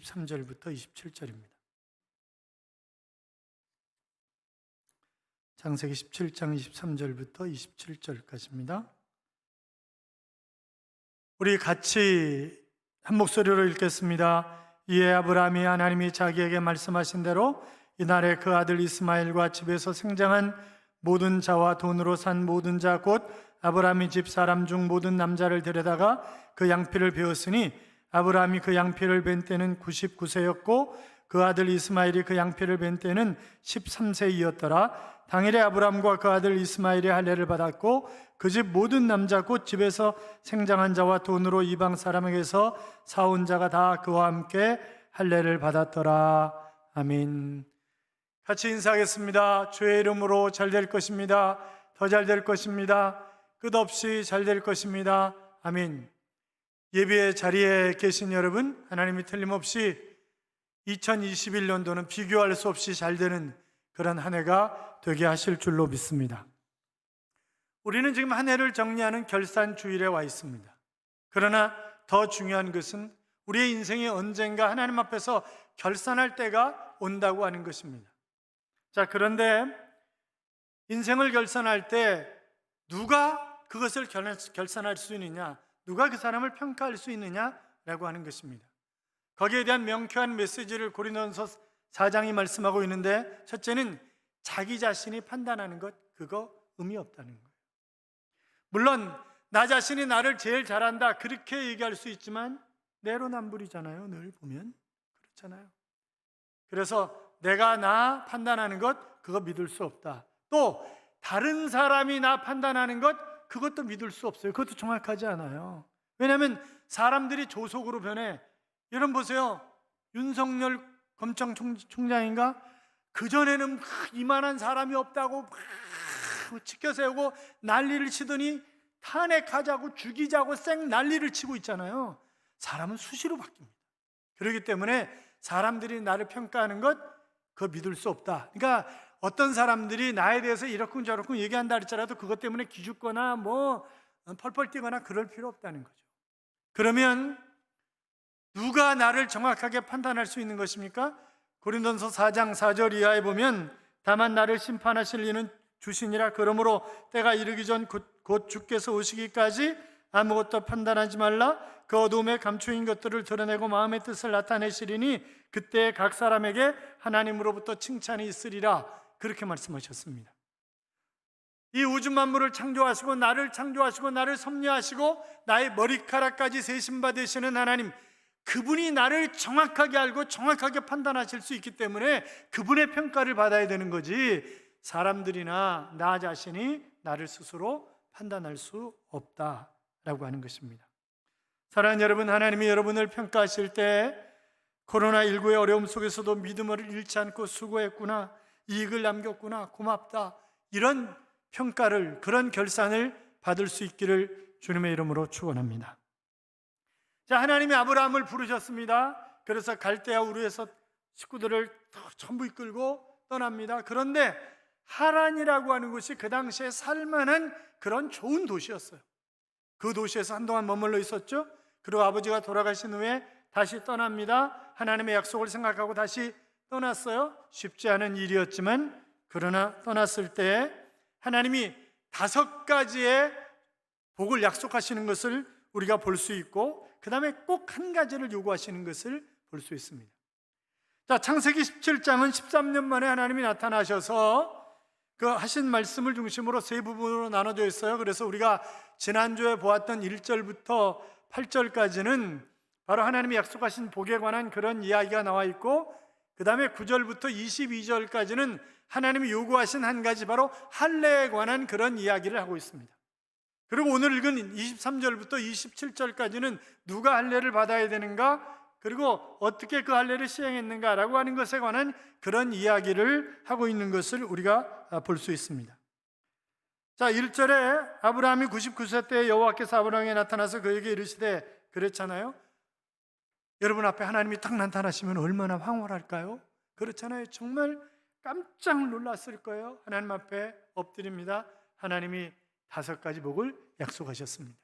23절부터 27절입니다. 창세기 17장 23절부터 27절까지입니다. 우리 같이 한 목소리로 읽겠습니다. 이에 아브라함이 하나님이 자기에게 말씀하신 대로 이날에 그 아들 이스마엘과 집에서 생장한 모든 자와 돈으로 산 모든 자 곧 아브라함이 집 사람 중 모든 남자를 데려다가 그 양피를 베었으니 아브라함이 그 양피를 벤 때는 99세였고 그 아들 이스마엘이 그 양피를 벤 때는 13세이었더라. 당일에 아브라함과 그 아들 이스마엘이 할례를 받았고 그 집 모든 남자 곧 집에서 생장한 자와 돈으로 이방 사람에게서 사온 자가 다 그와 함께 할례를 받았더라. 아멘. 같이 인사하겠습니다. 주의 이름으로 잘 될 것입니다. 더 잘 될 것입니다. 끝없이 잘 될 것입니다. 아멘. 예배의 자리에 계신 여러분, 하나님이 틀림없이 2021년도는 비교할 수 없이 잘 되는 그런 한 해가 되게 하실 줄로 믿습니다. 우리는 지금 한 해를 정리하는 결산주일에 와 있습니다. 그러나 더 중요한 것은 우리의 인생이 언젠가 하나님 앞에서 결산할 때가 온다고 하는 것입니다. 자, 그런데 인생을 결산할 때 누가 그것을 결산할 수 있느냐, 누가 그 사람을 평가할 수 있느냐라고 하는 것입니다. 거기에 대한 명쾌한 메시지를 고린도전서 4장이 말씀하고 있는데, 첫째는 자기 자신이 판단하는 것, 그거 의미 없다는 거예요. 물론 나 자신이 나를 제일 잘한다 그렇게 얘기할 수 있지만 내로남불이잖아요. 늘 보면 그렇잖아요. 그래서 내가 나 판단하는 것, 그거 믿을 수 없다. 또 다른 사람이 나 판단하는 것, 그것도 믿을 수 없어요. 그것도 정확하지 않아요. 왜냐하면 사람들이 조속으로 변해. 여러분 보세요. 윤석열 검찰총장인가? 그전에는 이만한 사람이 없다고 막 치켜 세우고 난리를 치더니 탄핵하자고 죽이자고 쌩 난리를 치고 있잖아요. 사람은 수시로 바뀝니다. 그렇기 때문에 사람들이 나를 평가하는 것, 그거 믿을 수 없다. 그러니까 어떤 사람들이 나에 대해서 이렇군 저렇군 얘기한다 할지라도 그것 때문에 기죽거나 뭐 펄펄 뛰거나 그럴 필요 없다는 거죠. 그러면 누가 나를 정확하게 판단할 수 있는 것입니까? 고린도전서 4장 4절 이하에 보면 다만 나를 심판하실 이는 주시니라. 그러므로 때가 이르기 전 곧 주께서 오시기까지 아무것도 판단하지 말라. 그 어두움에 감추인 것들을 드러내고 마음의 뜻을 나타내시리니 그때 각 사람에게 하나님으로부터 칭찬이 있으리라. 그렇게 말씀하셨습니다. 이 우주 만물을 창조하시고 나를 섭리하시고 나의 머리카락까지 세신 바 되시는 하나님, 그분이 나를 정확하게 알고 정확하게 판단하실 수 있기 때문에 그분의 평가를 받아야 되는 거지, 사람들이나 나 자신이 나를 스스로 판단할 수 없다라고 하는 것입니다. 사랑하는 여러분, 하나님이 여러분을 평가하실 때 코로나19의 어려움 속에서도 믿음을 잃지 않고 수고했구나, 이익을 남겼구나, 고맙다, 이런 평가를, 그런 결산을 받을 수 있기를 주님의 이름으로 축원합니다. 자, 하나님이 아브라함을 부르셨습니다. 그래서 갈대아 우르에서 식구들을 전부 이끌고 떠납니다. 그런데 하란이라고 하는 곳이 그 당시에 살만한 그런 좋은 도시였어요. 그 도시에서 한동안 머물러 있었죠. 그리고 아버지가 돌아가신 후에 다시 떠납니다. 하나님의 약속을 생각하고 다시 떠났어요. 쉽지 않은 일이었지만, 그러나 떠났을 때 하나님이 5가지의 복을 약속하시는 것을 우리가 볼 수 있고, 그 다음에 꼭 한 가지를 요구하시는 것을 볼 수 있습니다. 자, 창세기 17장은 13년 만에 하나님이 나타나셔서 그 하신 말씀을 중심으로 세 부분으로 나눠져 있어요. 그래서 우리가 지난주에 보았던 1절부터 8절까지는 바로 하나님이 약속하신 복에 관한 그런 이야기가 나와 있고, 그 다음에 9절부터 22절까지는 하나님이 요구하신 한 가지, 바로 할례에 관한 그런 이야기를 하고 있습니다. 그리고 오늘 읽은 23절부터 27절까지는 누가 할례를 받아야 되는가, 그리고 어떻게 그 할례를 시행했는가라고 하는 것에 관한 그런 이야기를 하고 있는 것을 우리가 볼 수 있습니다. 자, 1절에 아브라함이 99세 때 여호와께서 아브라함에게 나타나서 그에게 이르시되, 그랬잖아요. 여러분 앞에 하나님이 딱 나타나시면 얼마나 황홀할까요? 그렇잖아요. 정말 깜짝 놀랐을 거예요. 하나님 앞에 엎드립니다. 하나님이 5가지 복을 약속하셨습니다.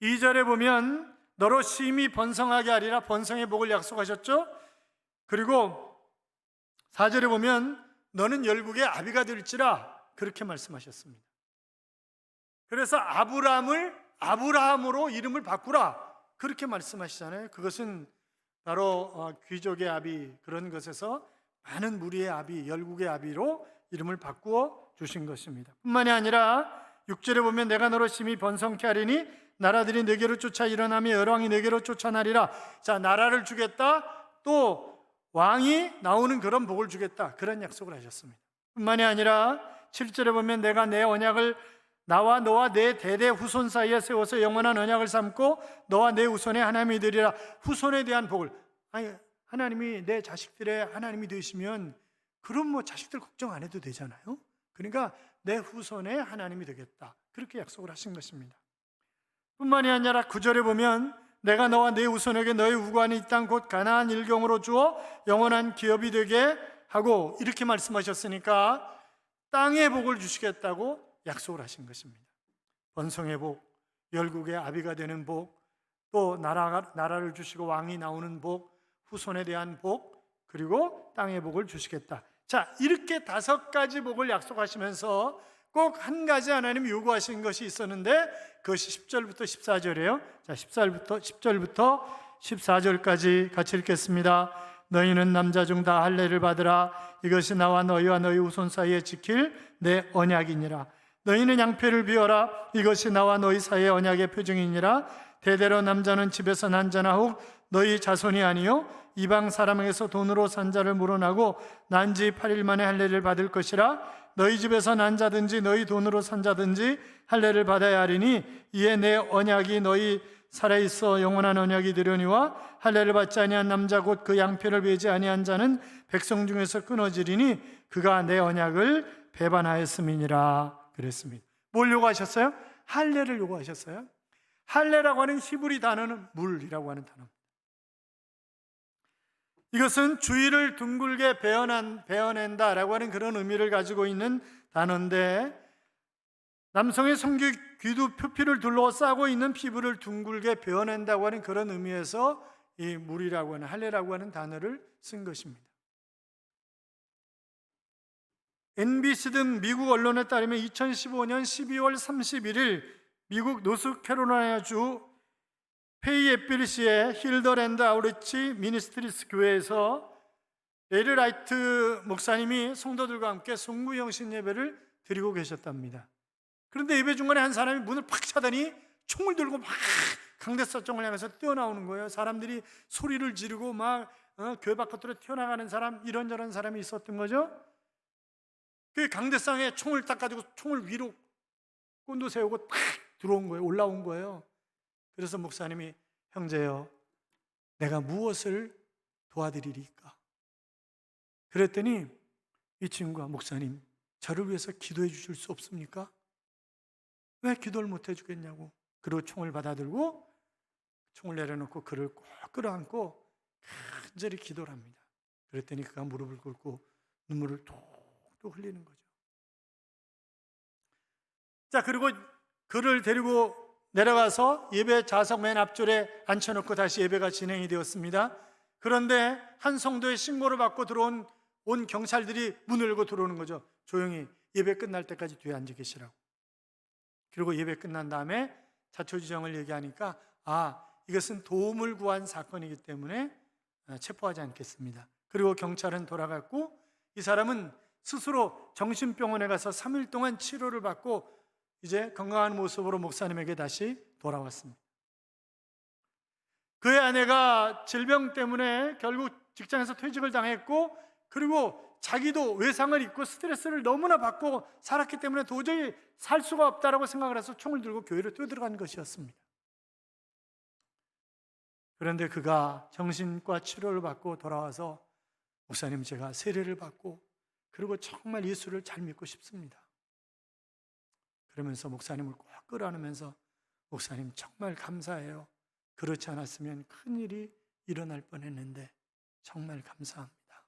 2절에 보면 너로 심히 번성하게 하리라. 번성의 복을 약속하셨죠. 그리고 4절에 보면 너는 열국의 아비가 될지라 그렇게 말씀하셨습니다. 그래서 아브라함으로 이름을 바꾸라 그렇게 말씀하시잖아요. 그것은 바로 귀족의 아비, 그런 것에서 많은 무리의 아비, 열국의 아비로 이름을 바꾸어 주신 것입니다. 뿐만이 아니라 6절에 보면 내가 너로 심히 번성케 하리니 나라들이 네게로 쫓아 일어나며 여러 왕이 네게로 쫓아나리라. 자, 나라를 주겠다, 또 왕이 나오는 그런 복을 주겠다, 그런 약속을 하셨습니다. 뿐만이 아니라 7절에 보면 내가 내 언약을 나와 너와 내 대대 후손 사이에 세워서 영원한 언약을 삼고 너와 내 후손의 하나님이 되리라. 후손에 대한 복을, 아니, 하나님이 내 자식들의 하나님이 되시면 그럼 뭐 자식들 걱정 안 해도 되잖아요. 그러니까 내 후손의 하나님이 되겠다, 그렇게 약속을 하신 것입니다. 뿐만이 아니라 9절에 보면 내가 너와 내 후손에게 너의 우관이 이 땅 곧 가나안 일경으로 주어 영원한 기업이 되게 하고, 이렇게 말씀하셨으니까 땅의 복을 주시겠다고 약속을 하신 것입니다. 번성의 복, 열국의 아비가 되는 복, 또 나라를 주시고 왕이 나오는 복, 후손에 대한 복, 그리고 땅의 복을 주시겠다. 자, 이렇게 5가지 복을 약속하시면서 꼭 한 가지 하나님이 요구하신 것이 있었는데 그것이 10절부터 14절이에요. 자, 10절부터 14절까지 같이 읽겠습니다. 너희는 남자 중 다 할례를 받으라. 이것이 나와 너희와 너희 후손 사이에 지킬 내 언약이니라. 너희는 양패를 비워라. 이것이 나와 너희 사이의 언약의 표징이니라. 대대로 남자는 집에서 난 자나 혹 너희 자손이 아니요 이방 사람에게서 돈으로 산 자를 물어나고 난 지 8일 만에 할례를 받을 것이라. 너희 집에서 난 자든지 너희 돈으로 산 자든지 할례를 받아야 하리니 이에 내 언약이 너희 살아있어 영원한 언약이 되려니와 할례를 받지 아니한 남자 곧 그 양패를 베지 아니한 자는 백성 중에서 끊어지리니 그가 내 언약을 배반하였음이니라 그랬습니다. 뭘 요구하셨어요? 할례를 요구하셨어요. 할례라고 하는 히브리 단어는 물이라고 하는 단어입니다. 이것은 주의를 둥글게 베어낸다라고 하는 그런 의미를 가지고 있는 단어인데, 남성의 성기 귀두 표피를 둘러싸고 있는 피부를 둥글게 베어낸다고 하는 그런 의미에서 이 물이라고 하는, 할례라고 하는 단어를 쓴 것입니다. NBC 등 미국 언론에 따르면 2015년 12월 31일 미국 노스캐롤라이나주 페이에필시의 힐더랜드 아우리치 미니스트리스 교회에서 레리 라이트 목사님이 성도들과 함께 송구영신 예배를 드리고 계셨답니다. 그런데 예배 중간에 한 사람이 문을 팍 차더니 총을 들고 막 강대사정을 향해서 뛰어나오는 거예요. 사람들이 소리를 지르고 막 교회 바깥으로 튀어나가는 사람, 이런저런 사람이 있었던 거죠. 그 강대상에 총을 딱 가지고 총을 위로 꼰도 세우고 탁 들어온 거예요. 올라온 거예요. 그래서 목사님이 형제여, 내가 무엇을 도와드리리까? 그랬더니 이 친구가 목사님, 저를 위해서 기도해 주실 수 없습니까? 왜 기도를 못 해주겠냐고. 그리고 총을 받아들고 총을 내려놓고 그를 꼭 끌어안고 간절히 기도를 합니다. 그랬더니 그가 무릎을 꿇고 눈물을 톡톡 흘리는 거죠. 자, 그리고 그를 데리고 내려가서 예배 좌석 맨 앞줄에 앉혀놓고 다시 예배가 진행이 되었습니다. 그런데 한 성도의 신고를 받고 들어온 온 경찰들이 문을 열고 들어오는 거죠. 조용히 예배 끝날 때까지 뒤에 앉아 계시라고. 그리고 예배 끝난 다음에 자초지종을 얘기하니까 이것은 도움을 구한 사건이기 때문에 체포하지 않겠습니다. 그리고 경찰은 돌아갔고 이 사람은 스스로 정신병원에 가서 3일 동안 치료를 받고 이제 건강한 모습으로 목사님에게 다시 돌아왔습니다. 그의 아내가 질병 때문에 결국 직장에서 퇴직을 당했고, 그리고 자기도 외상을 입고 스트레스를 너무나 받고 살았기 때문에 도저히 살 수가 없다라고 생각을 해서 총을 들고 교회로 뛰어들어간 것이었습니다. 그런데 그가 정신과 치료를 받고 돌아와서 목사님, 제가 세례를 받고 그리고 정말 예수를 잘 믿고 싶습니다. 그러면서 목사님을 꼭 끌어안으면서 목사님 정말 감사해요. 그렇지 않았으면 큰일이 일어날 뻔했는데 정말 감사합니다.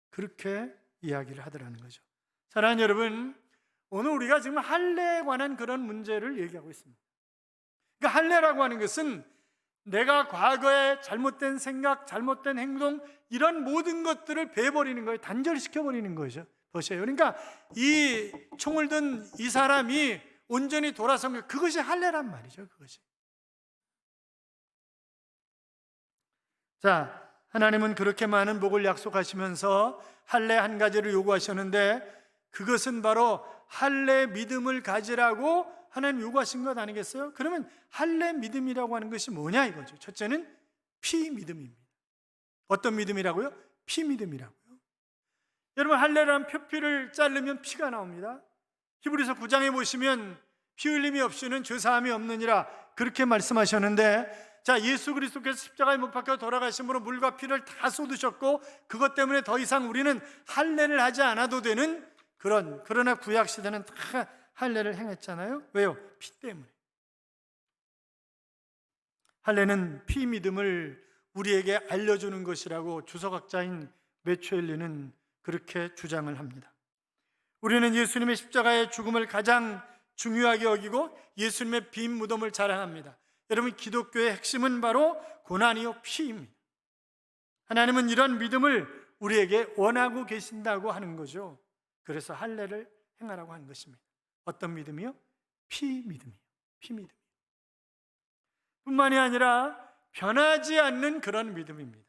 그렇게 이야기를 하더라는 거죠. 사랑하는 여러분, 오늘 우리가 지금 할례에 관한 그런 문제를 얘기하고 있습니다. 그러니까 할례라고 하는 것은 내가 과거에 잘못된 생각, 잘못된 행동, 이런 모든 것들을 베버리는 거예요. 단절시켜버리는 거죠. 보세요. 그러니까 이 총을 든 이 사람이 온전히 돌아선 것, 그것이 할례란 말이죠. 그것이. 자, 하나님은 그렇게 많은 복을 약속하시면서 할례 한 가지를 요구하셨는데, 그것은 바로 할례 믿음을 가지라고 하나님 요구하신 것 아니겠어요? 그러면 할례 믿음이라고 하는 것이 뭐냐 이거죠. 첫째는 피 믿음입니다. 어떤 믿음이라고요? 피 믿음이라고요. 여러분, 할례란 표피를 자르면 피가 나옵니다. 히브리서 9장에 보시면 피 흘림이 없이는 죄 사함이 없느니라 그렇게 말씀하셨는데, 자, 예수 그리스도께서 십자가에 못 박혀 돌아가심으로 물과 피를 다 쏟으셨고, 그것 때문에 더 이상 우리는 할례를 하지 않아도 되는 그러나 구약 시대는 다 할례를 행했잖아요. 왜요? 피 때문에. 할례는 피 믿음을 우리에게 알려주는 것이라고 주석학자인 메추엘리는 그렇게 주장을 합니다. 우리는 예수님의 십자가의 죽음을 가장 중요하게 여기고 예수님의 빈 무덤을 자랑합니다. 여러분, 기독교의 핵심은 바로 고난이요 피입니다. 하나님은 이런 믿음을 우리에게 원하고 계신다고 하는 거죠. 그래서 할례를 행하라고 하는 것입니다. 어떤 믿음이요? 피 믿음이요. 피 믿음. 뿐만이 아니라 변하지 않는 그런 믿음입니다.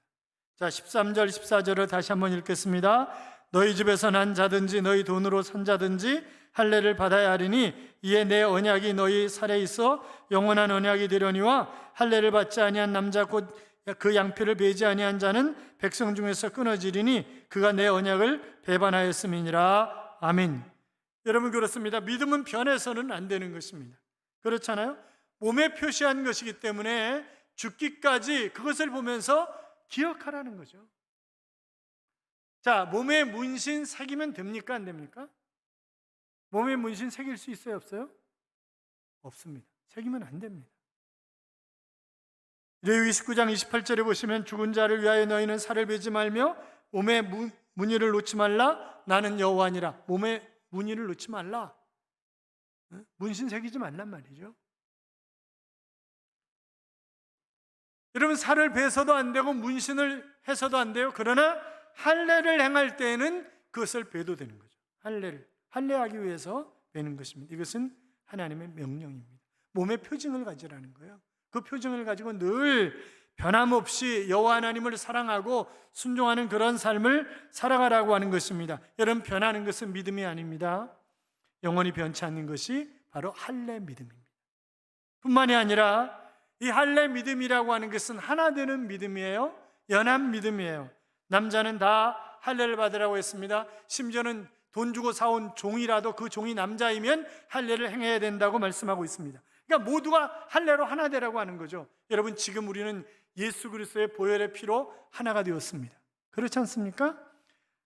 자, 13절 14절을 다시 한번 읽겠습니다. 너희 집에서 난 자든지 너희 돈으로 산 자든지 할례를 받아야 하리니 이에 내 언약이 너희 살에 있어 영원한 언약이 되려니와 할례를 받지 아니한 남자 곧 그 양피를 베지 아니한 자는 백성 중에서 끊어지리니 그가 내 언약을 배반하였음이니라. 아멘. 여러분, 그렇습니다. 믿음은 변해서는 안 되는 것입니다. 그렇잖아요. 몸에 표시한 것이기 때문에 죽기까지 그것을 보면서 기억하라는 거죠. 자, 몸에 문신 새기면 됩니까? 안 됩니까? 몸에 문신 새길 수 있어요? 없어요? 없습니다. 새기면 안 됩니다. 레위기 19장 28절에 보시면 죽은 자를 위하여 너희는 살을 베지 말며 몸에 무늬를 놓지 말라. 나는 여호와니라. 몸에 무늬를 놓지 말라. 문신 새기지 말란 말이죠. 여러분, 살을 베서도 안 되고 문신을 해서도 안 돼요. 그러나 할례를 행할 때에는 그것을 베도 되는 거죠. 할례하기 위해서 베는 것입니다. 이것은 하나님의 명령입니다. 몸의 표징을 가지라는 거예요. 그 표징을 가지고 늘 변함없이 여호와 하나님을 사랑하고 순종하는 그런 삶을 살아가라고 하는 것입니다. 여러분, 변하는 것은 믿음이 아닙니다. 영원히 변치 않는 것이 바로 할례 믿음입니다. 뿐만이 아니라 이 할례 믿음이라고 하는 것은 하나 되는 믿음이에요. 연합 믿음이에요. 남자는 다 할례를 받으라고 했습니다. 심지어는 돈 주고 사온 종이라도 그 종이 남자이면 할례를 행해야 된다고 말씀하고 있습니다. 그러니까 모두가 할례로 하나 되라고 하는 거죠. 여러분, 지금 우리는 예수 그리스도의 보혈의 피로 하나가 되었습니다. 그렇지 않습니까?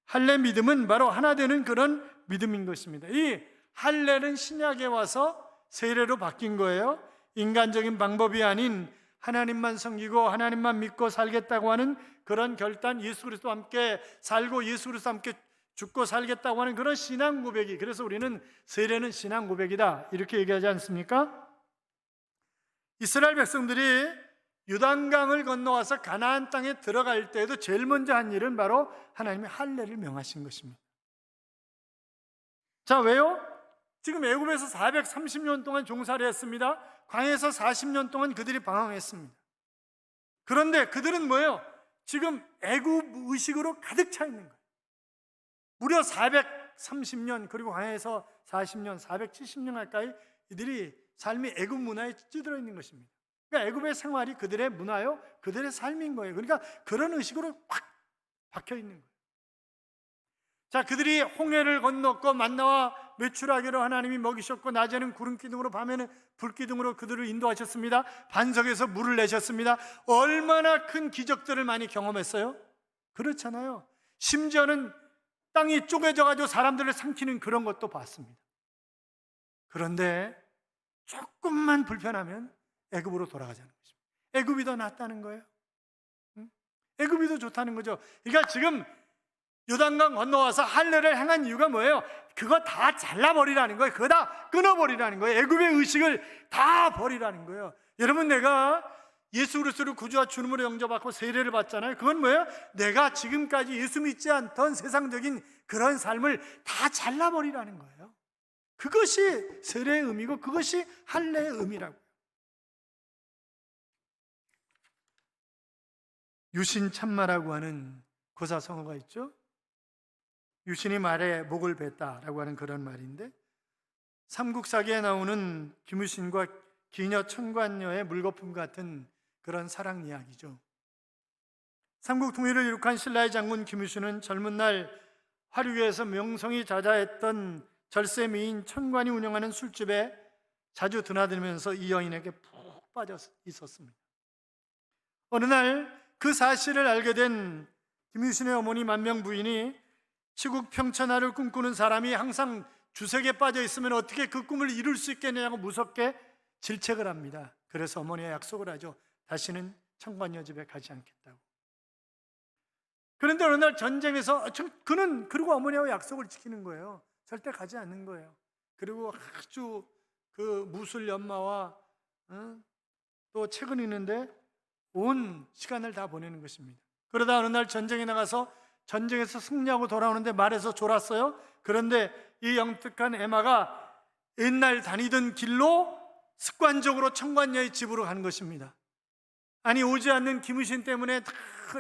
할례 믿음은 바로 하나 되는 그런 믿음인 것입니다. 이 할례는 신약에 와서 세례로 바뀐 거예요. 인간적인 방법이 아닌 하나님만 섬기고 하나님만 믿고 살겠다고 하는 그런 결단, 예수 그리스도와 함께 살고 예수 그리스도와 함께 죽고 살겠다고 하는 그런 신앙 고백이, 그래서 우리는 세례는 신앙 고백이다 이렇게 얘기하지 않습니까? 이스라엘 백성들이 요단강을 건너와서 가나안 땅에 들어갈 때에도 제일 먼저 한 일은 바로 하나님의 할례를 명하신 것입니다. 자, 왜요? 지금 애굽에서 430년 동안 종살이 했습니다. 광야에서 40년 동안 그들이 방황했습니다. 그런데 그들은 뭐예요? 지금 애굽 의식으로 가득 차 있는 거예요. 무려 430년, 그리고 광야에서 40년, 470년 가까이 이들이 삶이 애굽 문화에 찌들어 있는 것입니다. 그러니까 애굽의 생활이 그들의 문화요, 그들의 삶인 거예요. 그러니까 그런 의식으로 확 박혀 있는 거예요. 자, 그들이 홍해를 건넜고 만나와 메추라기로 하나님이 먹이셨고 낮에는 구름 기둥으로 밤에는 불 기둥으로 그들을 인도하셨습니다. 반석에서 물을 내셨습니다. 얼마나 큰 기적들을 많이 경험했어요? 그렇잖아요. 심지어는 땅이 쪼개져 가지고 사람들을 삼키는 그런 것도 봤습니다. 그런데 조금만 불편하면 애굽으로 돌아가자는 것입니다. 애굽이 더 낫다는 거예요. 애굽이 더 좋다는 거죠. 그러니까 지금 요단강 건너와서 할례를 행한 이유가 뭐예요? 그거 다 잘라버리라는 거예요. 그거 다 끊어버리라는 거예요. 애굽의 의식을 다 버리라는 거예요. 여러분, 내가 예수 그리스도를 구주와 주님으로 영접받고 세례를 받잖아요. 그건 뭐예요? 내가 지금까지 예수 믿지 않던 세상적인 그런 삶을 다 잘라버리라는 거예요. 그것이 세례의 의미고 그것이 할례의 의미라고요. 유신 참마라고 하는 고사성어가 있죠. 유신이 말에 목을 뱉다라고 하는 그런 말인데, 삼국사기에 나오는 김유신과 기녀 천관녀의 물거품 같은 그런 사랑 이야기죠. 삼국 통일을 이룩한 신라의 장군 김유신은 젊은 날 화류에서 명성이 자자했던 절세미인 천관이 운영하는 술집에 자주 드나들면서 이 여인에게 푹 빠져 있었습니다. 어느 날 그 사실을 알게 된 김유신의 어머니 만명 부인이 치국 평천하를 꿈꾸는 사람이 항상 주색에 빠져 있으면 어떻게 그 꿈을 이룰 수 있겠냐고 무섭게 질책을 합니다. 그래서 어머니와 약속을 하죠. 다시는 천관녀 집에 가지 않겠다고. 그런데 어느 날 전쟁에서 그는 그리고 어머니와 약속을 지키는 거예요. 절대 가지 않는 거예요. 그리고 아주 그 무술 연마와 또 책을 읽는데 온 시간을 다 보내는 것입니다. 그러다 어느 날 전쟁에 나가서 전쟁에서 승리하고 돌아오는데 말에서 졸았어요. 그런데 이 영특한 에마가 옛날 다니던 길로 습관적으로 천관녀의 집으로 간 것입니다. 아니, 오지 않는 김유신 때문에 다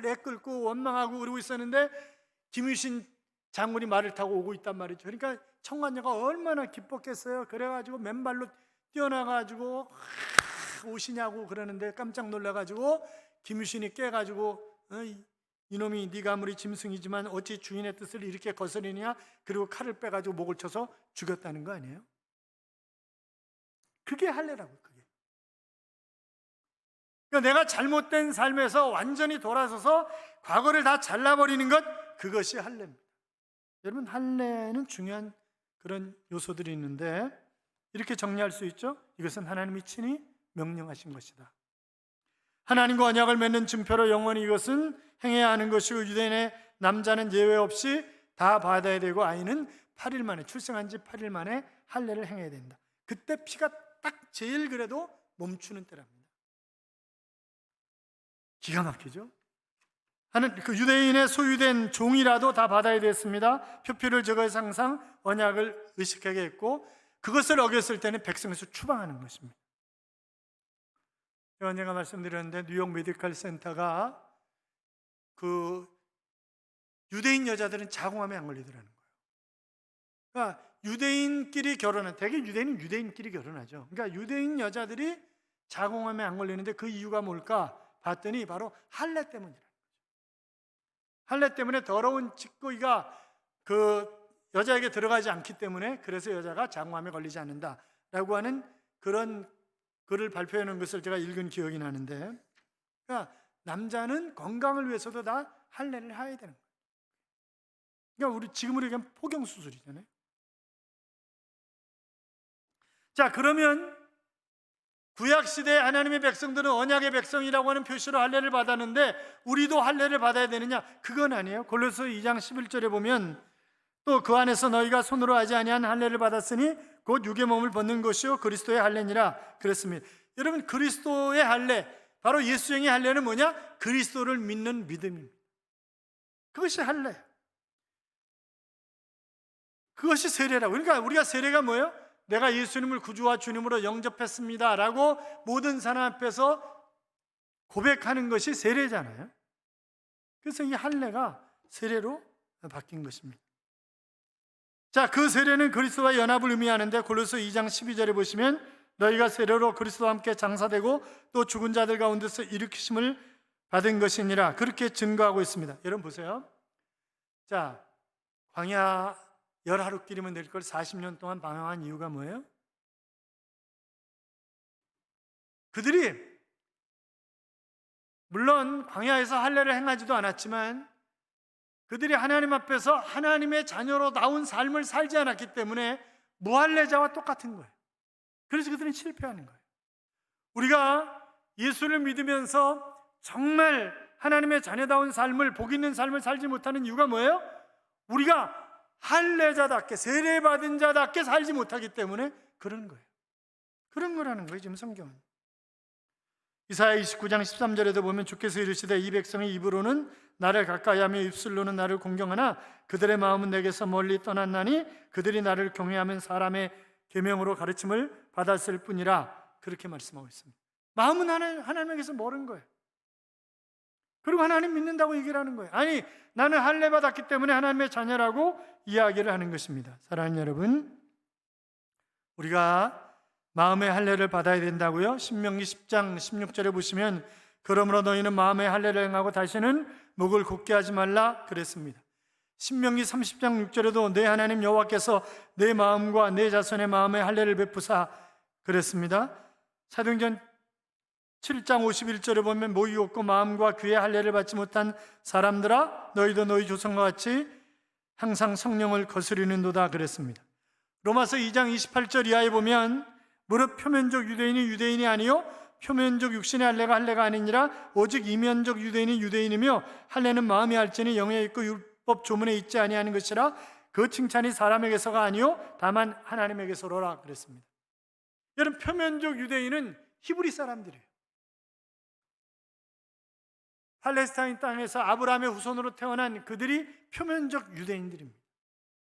애 끌고 원망하고 그러고 있었는데 김유신 장군이 말을 타고 오고 있단 말이죠. 그러니까 천관녀가 얼마나 기뻤겠어요. 그래가지고 맨발로 뛰어나가지고 오시냐고 그러는데 깜짝 놀라가지고 김유신이 깨가지고 이놈이 네가 아무리 짐승이지만 어찌 주인의 뜻을 이렇게 거스르냐, 그리고 칼을 빼가지고 목을 쳐서 죽였다는 거 아니에요? 그게 할례라고. 그게 그러니까 내가 잘못된 삶에서 완전히 돌아서서 과거를 다 잘라버리는 것, 그것이 할례입니다. 여러분, 할례는 중요한 그런 요소들이 있는데 이렇게 정리할 수 있죠. 이것은 하나님이 친히 명령하신 것이다. 하나님과 언약을 맺는 증표로 영원히 이것은 행해야 하는 것이고, 유대인의 남자는 예외 없이 다 받아야 되고, 아이는 8일 만에, 출생한 지 8일 만에 할례를 행해야 된다. 그때 피가 딱 제일 그래도 멈추는 때랍니다. 기가 막히죠. 그 유대인의 소유된 종이라도 다 받아야 됐습니다. 표피를 적어서 항상 언약을 의식하게 했고, 그것을 어겼을 때는 백성에서 추방하는 것입니다. 제가 말씀드렸는데 뉴욕 메디컬 센터가 그 유대인 여자들은 자궁암에 안 걸리더라는 거예요. 그러니까 유대인끼리 결혼한, 대개 유대인은 유대인끼리 결혼하죠. 그러니까 유대인 여자들이 자궁암에 안 걸리는데 그 이유가 뭘까 봤더니 바로 할례 때문이라는 거죠. 할례 때문에 더러운 찌꺼기가 그 여자에게 들어가지 않기 때문에, 그래서 여자가 자궁암에 걸리지 않는다라고 하는 그런 글을 발표해 놓은 것을 제가 읽은 기억이 나는데, 그러니까 남자는 건강을 위해서도 다 할례를 해야 되는 거예요. 그러니까 우리 지금으로 얘기하면 포경 수술이잖아요. 자, 그러면 구약 시대 하나님의 백성들은 언약의 백성이라고 하는 표시로 할례를 받았는데 우리도 할례를 받아야 되느냐? 그건 아니에요. 골로새 2장 11절에 보면 또 그 안에서 너희가 손으로 하지 아니한 할례를 받았으니 곧 육의 몸을 벗는 것이요 그리스도의 할례니라 그랬습니다. 여러분, 그리스도의 할례, 바로 예수형의 할례는 뭐냐? 그리스도를 믿는 믿음입니다. 그것이 할례. 그것이 세례라고. 그러니까 우리가 세례가 뭐예요? 내가 예수님을 구주와 주님으로 영접했습니다 라고 모든 사람 앞에서 고백하는 것이 세례잖아요. 그래서 이 할례가 세례로 바뀐 것입니다. 자, 그 세례는 그리스도와 연합을 의미하는데 골로새 2장 12절에 보시면 너희가 세례로 그리스도와 함께 장사되고 또 죽은 자들 가운데서 일으키심을 받은 것이니라 그렇게 증거하고 있습니다. 여러분 보세요. 자, 광야 10하루길이면 될 걸 40년 동안 방황한 이유가 뭐예요? 그들이 물론 광야에서 할례를 행하지도 않았지만 그들이 하나님 앞에서 하나님의 자녀로 나온 삶을 살지 않았기 때문에 무할례자와 똑같은 거예요. 그래서 그들은 실패하는 거예요. 우리가 예수를 믿으면서 정말 하나님의 자녀다운 삶을, 복 있는 삶을 살지 못하는 이유가 뭐예요? 우리가 할례자답게, 세례받은 자답게 살지 못하기 때문에 그런 거예요. 그런 거라는 거예요, 지금 성경은. 이사야 29장 13절에도 보면 주께서 이르시되 이 백성의 입으로는 나를 가까이하며 입술로는 나를 공경하나 그들의 마음은 내게서 멀리 떠났나니 그들이 나를 경외하면 사람의 계명으로 가르침을 받았을 뿐이라. 그렇게 말씀하고 있습니다. 마음은 하나님에게서 멀은 거예요. 그리고 하나님 믿는다고 얘기를 하는 거예요. 아니, 나는 할례 받았기 때문에 하나님의 자녀라고 이야기를 하는 것입니다. 사랑하는 여러분, 우리가 마음의 할례를 받아야 된다고요? 신명기 10장 16절에 보시면 그러므로 너희는 마음의 할례를 행하고 다시는 목을 곧게 하지 말라 그랬습니다. 신명기 30장 6절에도 내 하나님 여호와께서 내 마음과 내 자손의 마음의 할례를 베푸사 그랬습니다. 사도행전 7장 51절에 보면 목이 없고 마음과 귀의 할례를 받지 못한 사람들아 너희도 너희 조상과 같이 항상 성령을 거스리는도다 그랬습니다. 로마서 2장 28절 이하에 보면 무릇 표면적 유대인이 유대인이 아니요 표면적 육신의 할례가 할례가 아니니라 오직 이면적 유대인이 유대인이며 할례는 마음이 할지니 영에 있고 율법 조문에 있지 아니하는 것이라 그 칭찬이 사람에게서가 아니요 다만 하나님에게서로라 그랬습니다. 여러분, 표면적 유대인은 히브리 사람들이에요. 팔레스타인 땅에서 아브라함의 후손으로 태어난 그들이 표면적 유대인들입니다.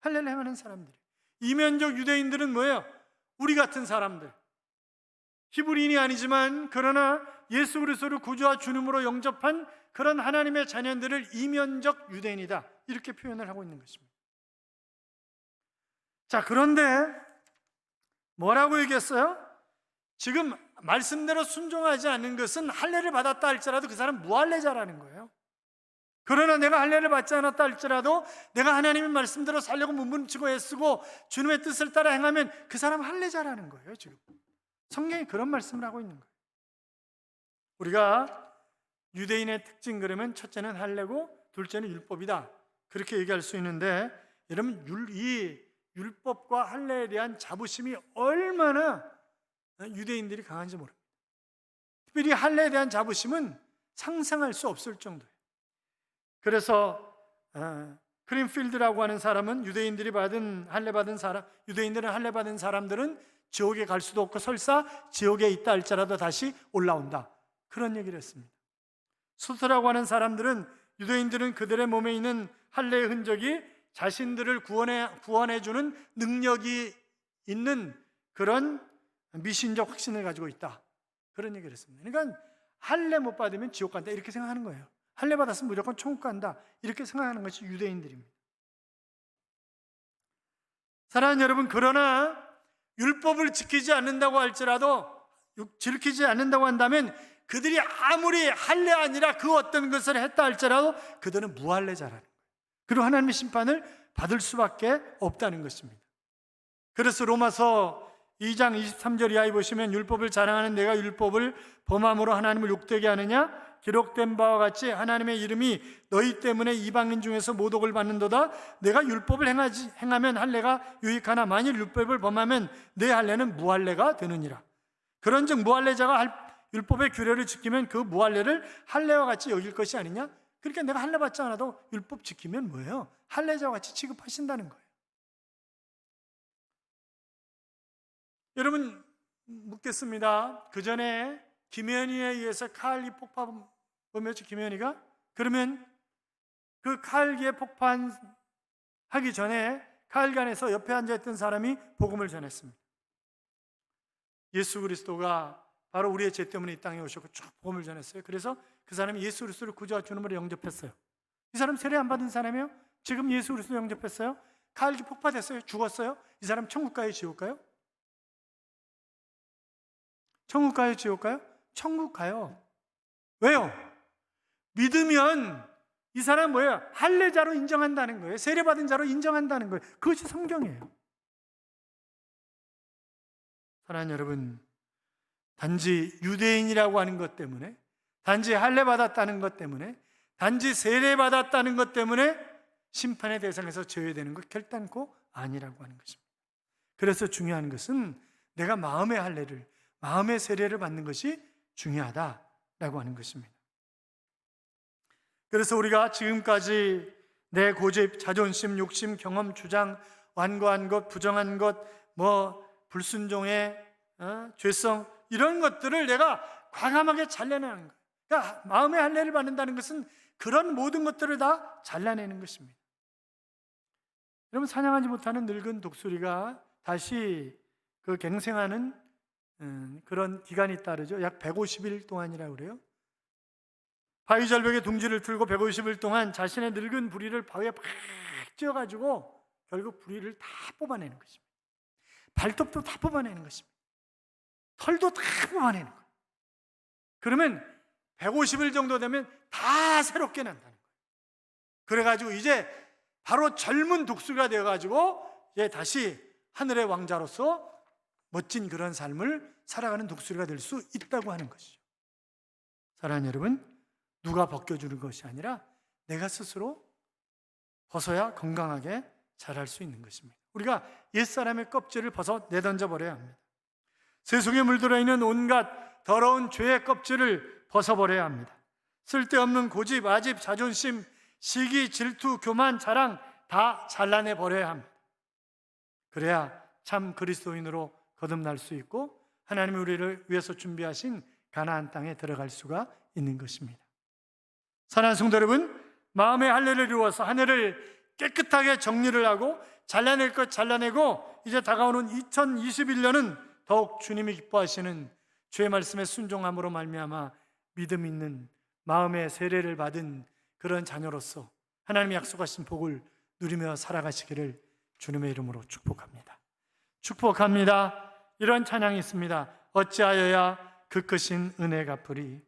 할례를 행하는 사람들이에요. 이면적 유대인들은 뭐예요? 우리 같은 사람들, 히브리인이 아니지만 그러나 예수 그리스도를 구주와 주님으로 영접한 그런 하나님의 자녀들을 이면적 유대인이다, 이렇게 표현을 하고 있는 것입니다. 자, 그런데 뭐라고 얘기했어요? 지금 말씀대로 순종하지 않는 것은 할례를 받았다 할지라도 그 사람 무할례자라는 거예요. 그러나 내가 할례를 받지 않았다 할지라도 내가 하나님의 말씀대로 살려고 몸부림치고 애쓰고 주님의 뜻을 따라 행하면 그 사람 할례자라는 거예요. 지금 성경이 그런 말씀을 하고 있는 거예요. 우리가 유대인의 특징 그러면 첫째는 할례고 둘째는 율법이다, 그렇게 얘기할 수 있는데, 여러분, 이 율법과 할례에 대한 자부심이 얼마나 유대인들이 강한지 모릅니다. 특별히 할례에 대한 자부심은 상상할 수 없을 정도예요. 그래서 크린필드라고 하는 사람은 유대인들은 할례 받은 사람들은 지옥에 갈 수도 없고 설사 지옥에 있다 할지라도 다시 올라온다, 그런 얘기를 했습니다. 수트라고 하는 사람들은 유대인들은 그들의 몸에 있는 할례의 흔적이 자신들을 구원해주는 능력이 있는 그런 미신적 확신을 가지고 있다, 그런 얘기를 했습니다. 그러니까 할례 못 받으면 지옥 간다, 이렇게 생각하는 거예요. 할례 받았으면 무조건 천국 간다, 이렇게 생각하는 것이 유대인들입니다. 사랑하는 여러분, 그러나 율법을 지키지 않는다고 한다면 그들이 아무리 할례 아니라 그 어떤 것을 했다 할지라도 그들은 무할례자라는 거예요. 그리고 하나님의 심판을 받을 수밖에 없다는 것입니다. 그래서 로마서 2장 23절 이하에 보시면 율법을 자랑하는 내가 율법을 범함으로 하나님을 욕되게 하느냐? 기록된 바와 같이 하나님의 이름이 너희 때문에 이방인 중에서 모독을 받는도다. 내가 율법을 행하면 할례가 유익하나 만일 율법을 범하면 내 할례는 무할례가 되느니라. 그런즉 무할례자가 율법의 규례를 지키면 그 무할례를 할례와 같이 여길 것이 아니냐? 그러니까 내가 할례 받지 않아도 율법 지키면 뭐예요? 할례자와 같이 취급하신다는 거예요. 여러분, 묻겠습니다. 그 전에 김현희에 의해서 칼기 폭파범이었죠, 김현희가. 그러면 그 칼기에 폭파하기 전에 칼기 안에서 옆에 앉아있던 사람이 복음을 전했습니다. 예수 그리스도가 바로 우리의 죄 때문에 이 땅에 오셨고 쭉 복음을 전했어요. 그래서 그 사람이 예수 그리스도를 구주와 주님으로 영접했어요. 이 사람 세례 안 받은 사람이에요. 지금 예수 그리스도 영접했어요. 칼기 폭파됐어요. 죽었어요. 이 사람 천국 가요, 지옥 가요? 천국 가요, 지옥 가요? 천국 가요. 왜요? 믿으면 이 사람 뭐예요? 할례자로 인정한다는 거예요. 세례받은 자로 인정한다는 거예요. 그것이 성경이에요. 사랑하는 여러분, 단지 유대인이라고 하는 것 때문에, 단지 할례받았다는 것 때문에, 단지 세례받았다는 것 때문에 심판의 대상에서 제외되는 것 결단코 아니라고 하는 것입니다. 그래서 중요한 것은 내가 마음의 할례를, 마음의 세례를 받는 것이 중요하다라고 하는 것입니다. 그래서 우리가 지금까지 내 고집, 자존심, 욕심, 경험, 주장, 완고한 것, 부정한 것, 불순종의 죄성, 이런 것들을 내가 과감하게 잘라내는 거예요. 그러니까 마음의 할례를 받는다는 것은 그런 모든 것들을 다 잘라내는 것입니다. 여러분, 사냥하지 못하는 늙은 독수리가 다시 그 갱생하는 그런 기간이 따르죠. 약 150일 동안이라고 그래요. 바위 절벽에 둥지를 틀고 150일 동안 자신의 늙은 부리를 바위에 팍 찧어가지고 결국 부리를 다 뽑아내는 것입니다. 발톱도 다 뽑아내는 것입니다. 털도 다 뽑아내는 거예요. 그러면 150일 정도 되면 다 새롭게 난다는 거예요. 그래가지고 이제 바로 젊은 독수리가 되어가지고 이제 다시 하늘의 왕자로서 멋진 그런 삶을 살아가는 독수리가 될 수 있다고 하는 것이죠. 사랑하는 여러분, 누가 벗겨주는 것이 아니라 내가 스스로 벗어야 건강하게 자랄 수 있는 것입니다. 우리가 옛사람의 껍질을 벗어 내던져 버려야 합니다. 세속에 물들어 있는 온갖 더러운 죄의 껍질을 벗어버려야 합니다. 쓸데없는 고집, 아집, 자존심, 시기, 질투, 교만, 자랑 다 잘라내 버려야 합니다. 그래야 참 그리스도인으로 거듭날 수 있고 하나님이 우리를 위해서 준비하신 가나안 땅에 들어갈 수가 있는 것입니다. 사랑하는 성도 여러분, 마음의 할례를 이루어서 한 해를 깨끗하게 정리를 하고 잘라낼 것 잘라내고 이제 다가오는 2021년은 더욱 주님이 기뻐하시는 주의 말씀에 순종함으로 말미암아 믿음 있는 마음의 세례를 받은 그런 자녀로서 하나님이 약속하신 복을 누리며 살아가시기를 주님의 이름으로 축복합니다. 축복합니다. 이런 찬양이 있습니다. 어찌하여야 그 크신 은혜 갚으리.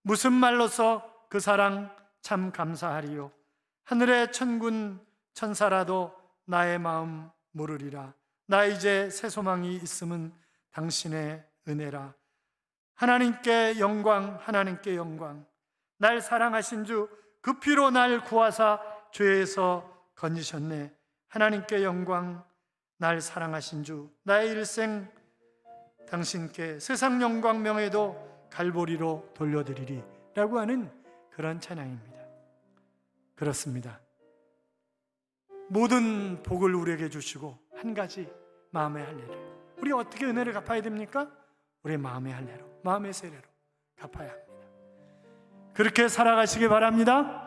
무슨 말로서 그 사랑 참 감사하리요. 하늘의 천군 천사라도 나의 마음 모르리라. 나 이제 새 소망이 있음은 당신의 은혜라. 하나님께 영광, 하나님께 영광. 날 사랑하신 주 그 피로 날 구하사 죄에서 건지셨네. 하나님께 영광, 날 사랑하신 주 나의 일생 당신께 세상 영광 명예도 갈보리로 돌려드리리 라고 하는 그런 찬양입니다. 그렇습니다. 모든 복을 우리에게 주시고 한 가지 마음의 할례를, 우리가 어떻게 은혜를 갚아야 됩니까? 우리의 마음의 할례로, 마음의 세례로 갚아야 합니다. 그렇게 살아가시기 바랍니다.